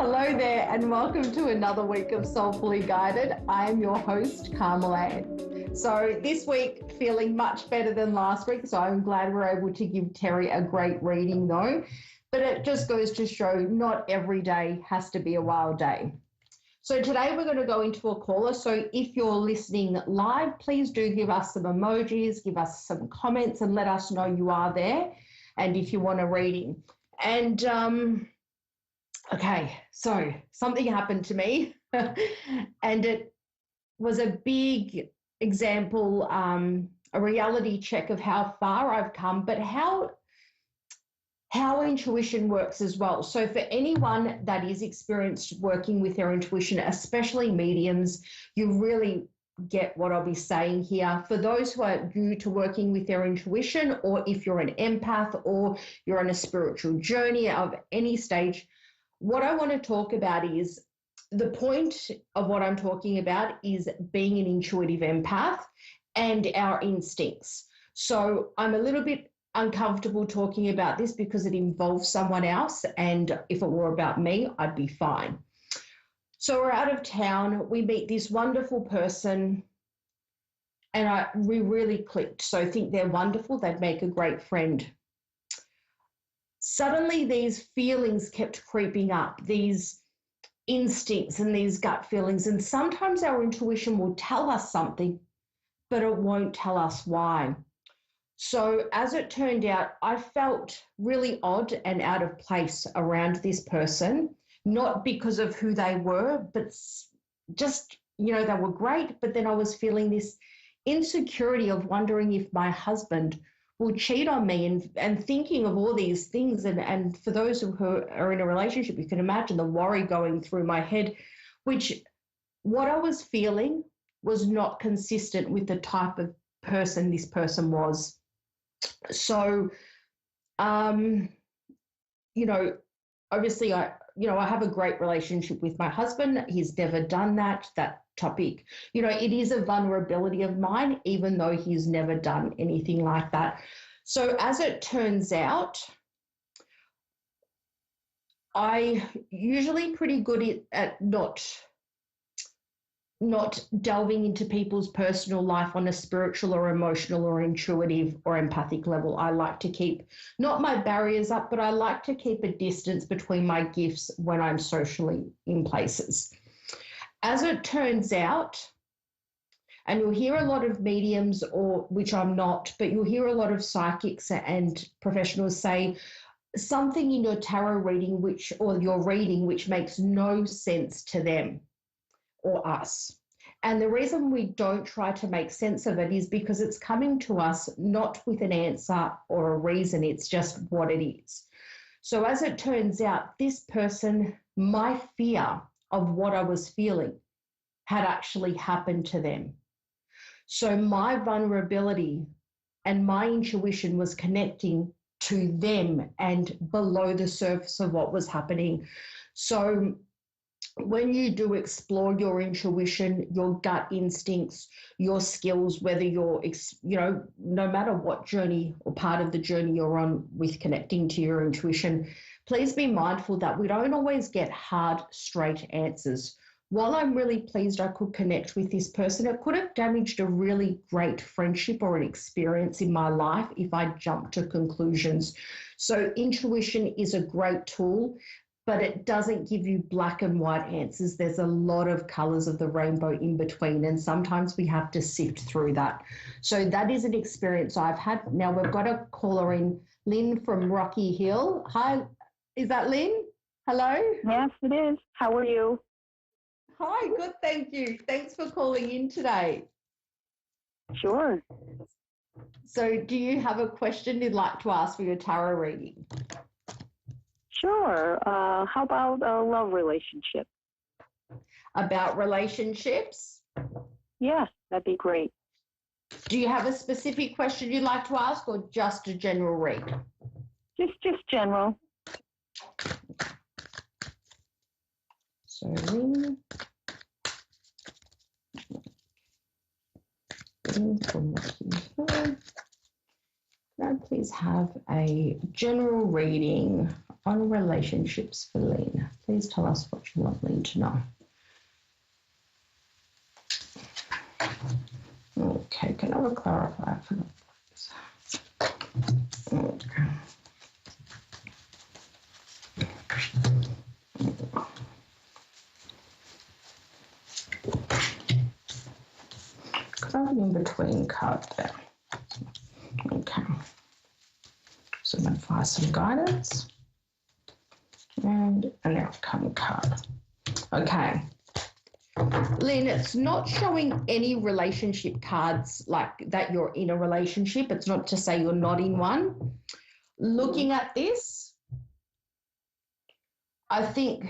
Hello there, and welcome to another week of Soulfully Guided. I am your host, Carmel-Anne. So this week, feeling much better than last week, so I'm glad we're able to give Terry a great reading though. But it just goes to show not every day has to be a wild day. So today we're going to go into a caller. So if you're listening live, please do give us some emojis, give us some comments, and let us know you are there and if you want a reading. And okay, so something happened to me and it was a big example, a reality check of how far I've come, but how intuition works as well. So for anyone that is experienced working with their intuition, especially mediums, you really get what I'll be saying here. For those who are new to working with their intuition, or if you're an empath or you're on a spiritual journey of any stage, what I want to talk about is the point of what I'm talking about is being an intuitive empath and our instincts. So I'm a little bit uncomfortable talking about this because it involves someone else, and if it were about me, I'd be fine. So we're out of town, we meet this wonderful person, and we really clicked. So I think they're wonderful, they'd make a great friend. Suddenly these feelings kept creeping up, these instincts and these gut feelings, and sometimes our intuition will tell us something, but it won't tell us why. So as it turned out, I felt really odd and out of place around this person, not because of who they were, but just, they were great. But then I was feeling this insecurity of wondering if my husband will cheat on me and thinking of all these things. And for those who are in a relationship, you can imagine the worry going through my head, which what I was feeling was not consistent with the type of person this person was. So, obviously I have a great relationship with my husband. He's never done that topic. It is a vulnerability of mine, even though he's never done anything like that. So as it turns out, I usually pretty good at not delving into people's personal life on a spiritual or emotional or intuitive or empathic level. I like to keep not my barriers up, but I like to keep a distance between my gifts when I'm socially in places. As it turns out, and you'll hear a lot of mediums, or which I'm not, but you'll hear a lot of psychics and professionals say something in your tarot reading or your reading which makes no sense to them or us. And the reason we don't try to make sense of it is because it's coming to us not with an answer or a reason, it's just what it is. So as it turns out, this person, my fear of what I was feeling had actually happened to them. So my vulnerability and my intuition was connecting to them and below the surface of what was happening. So when you do explore your intuition, your gut instincts, your skills, whether you're, no matter what journey or part of the journey you're on with connecting to your intuition, please be mindful that we don't always get hard, straight answers. While I'm really pleased I could connect with this person, it could have damaged a really great friendship or an experience in my life if I jumped to conclusions. So intuition is a great tool, but it doesn't give you black and white answers. There's a lot of colors of the rainbow in between, and sometimes we have to sift through that. So that is an experience I've had. Now we've got a caller in, Lynn from Rocky Hill. Hi, is that Lynn? Hello? Yes, it is. How are you? Hi, good, thank you. Thanks for calling in today. Sure. So do you have a question you'd like to ask for your tarot reading? Sure. How about a love relationship? About relationships? Yeah, that'd be great. Do you have a specific question you'd like to ask, or just a general read? Just general. So, Lynn from Rocky Hill. Can I please have a general reading on relationships for Lynn. Please tell us what you want Lynn to know. Okay, can I clarify for this? Okay. Card in between card there. Okay. Some advice and guidance. And an outcome card. Okay. Lynn, it's not showing any relationship cards like that you're in a relationship. It's not to say you're not in one. Looking at this, I think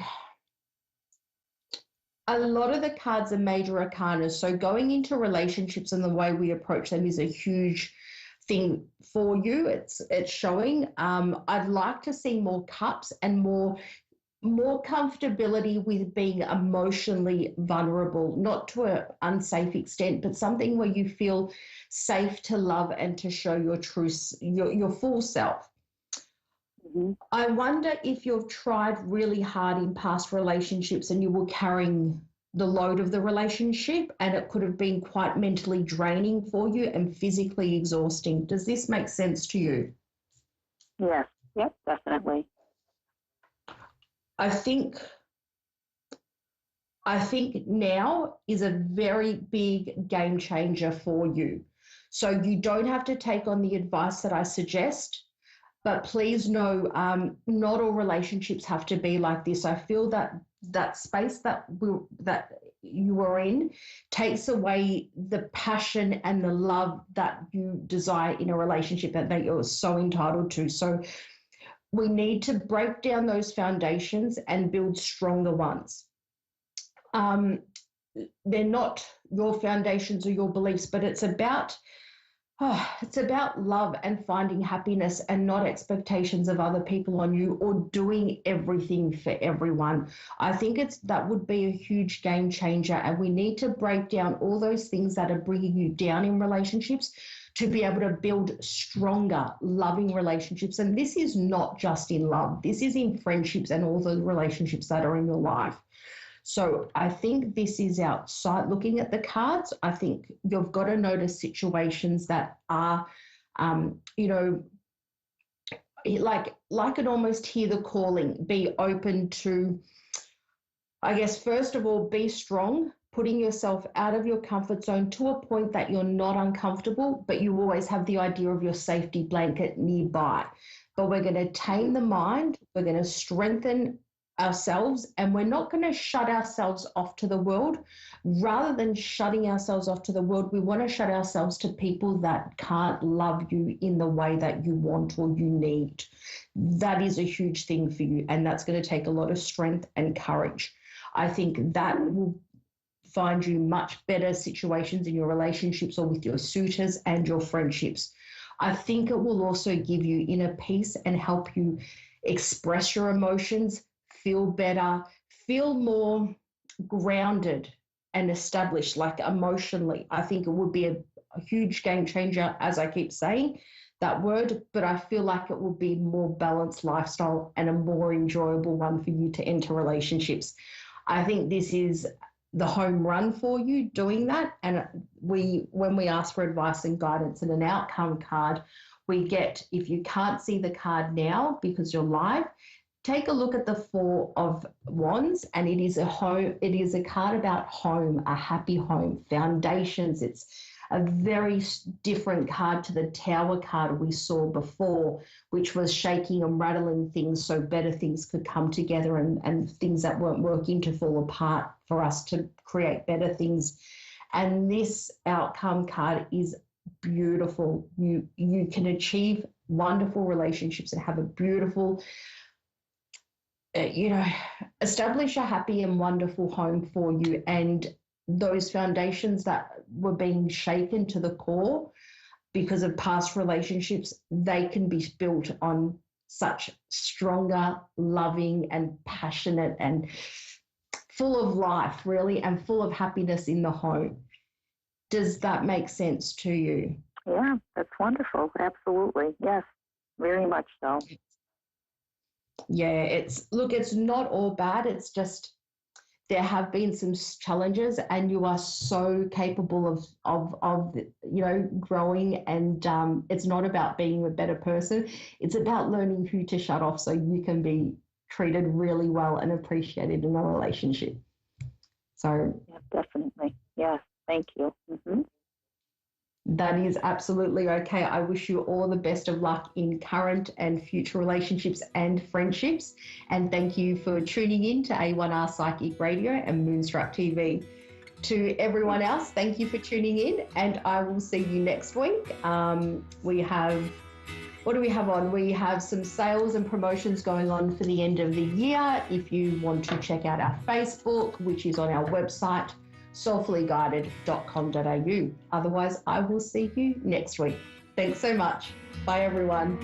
a lot of the cards are major arcanas. So going into relationships and the way we approach them is a huge thing for you. It's showing. I'd like to see more cups and more comfortability with being emotionally vulnerable, not to an unsafe extent, but something where you feel safe to love and to show your full self. Mm-hmm. I wonder if you've tried really hard in past relationships and you were carrying the load of the relationship and it could have been quite mentally draining for you and physically exhausting. Does this make sense to you? Yes. Yep, definitely. I think now is a very big game changer for you. So you don't have to take on the advice that I suggest, but please know not all relationships have to be like this. I feel that space that you were in takes away the passion and the love that you desire in a relationship and that you're so entitled to. So we need to break down those foundations and build stronger ones. They're not your foundations or your beliefs, but it's about love and finding happiness and not expectations of other people on you or doing everything for everyone. I think that would be a huge game changer, and we need to break down all those things that are bringing you down in relationships to be able to build stronger, loving relationships. And this is not just in love. This is in friendships and all the relationships that are in your life. So I think this is outside. Looking at the cards, I think you've got to notice situations that are, like I can almost hear the calling. Be open to, I guess, first of all, be strong, putting yourself out of your comfort zone to a point that you're not uncomfortable, but you always have the idea of your safety blanket nearby. But we're going to tame the mind, we're going to strengthen ourselves, and we're not going to shut ourselves off to the world. Rather than shutting ourselves off to the world, we want to shut ourselves to people that can't love you in the way that you want or you need. That is a huge thing for you, and that's going to take a lot of strength and courage. I think that will find you much better situations in your relationships or with your suitors and your friendships. I think it will also give you inner peace and help you express your emotions, feel better, feel more grounded and established, like emotionally. I think it would be a huge game changer, as I keep saying that word, but I feel like it will be more balanced lifestyle and a more enjoyable one for you to enter relationships. I think this is the home run for you doing that. And when we ask for advice and guidance and an outcome card, we get, if you can't see the card now because you're live, take a look at the Four of Wands, and it is a card about home, a happy home, foundations. It's a very different card to the Tower card we saw before, which was shaking and rattling things so better things could come together and things that weren't working to fall apart for us to create better things. And this outcome card is beautiful. You can achieve wonderful relationships and have a beautiful, establish a happy and wonderful home for you. And those foundations that were being shaken to the core because of past relationships, they can be built on such stronger, loving and passionate and full of life, really, and full of happiness in the home. Does that make sense to you? Yeah, that's wonderful. Absolutely. Yes, very much so. Yeah, it's not all bad. It's just there have been some challenges, and you are so capable of growing. And it's not about being a better person. It's about learning who to shut off so you can be treated really well and appreciated in a relationship. So Yeah, definitely. Yes. Thank you. Hmm. that is absolutely okay. I wish you all the best of luck in current and future relationships and friendships. And thank you for tuning in to A1R Psychic Radio and Moonstruck TV. To everyone else, thank you for tuning in, and I will see you next week. We have, what do we have on? We have some sales and promotions going on for the end of the year. If you want to check out our Facebook, which is on our website, soulfullyguided.com.au. Otherwise, I will see you next week. Thanks so much. Bye, everyone.